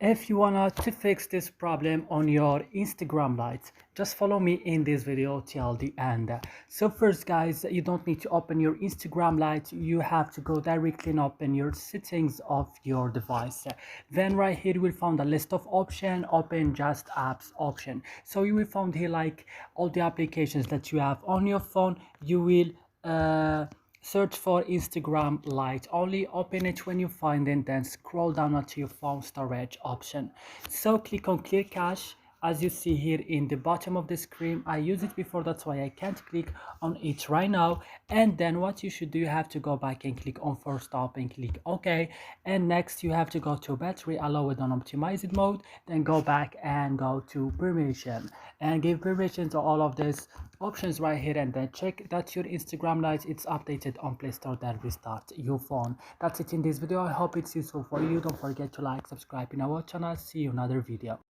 If you wanna to fix this problem on your Instagram Lite, just follow me in this video till the end. So first guys, you don't need to open your Instagram Lite. You have to go directly and open your settings of your device. Then right here you will find a list of options. Open just apps option. So you will find here like all the applications that you have on your phone. You will search for Instagram Lite. Only open it when you find it, then scroll down onto your phone storage option. So click on clear cache. As you see here in the bottom of the screen, I used it before, that's why I can't click on it right now. And then what you should do, you have to go back and click on force stop and click OK. And next you have to go to battery, allow it on optimized mode, then go back and go to permission and give permission to all of these options right here, and then check that your Instagram Lite it's updated on Play Store, then restart your phone. That's it in this video. I hope it's useful for you. Don't forget to like, subscribe in our channel. See you in another video.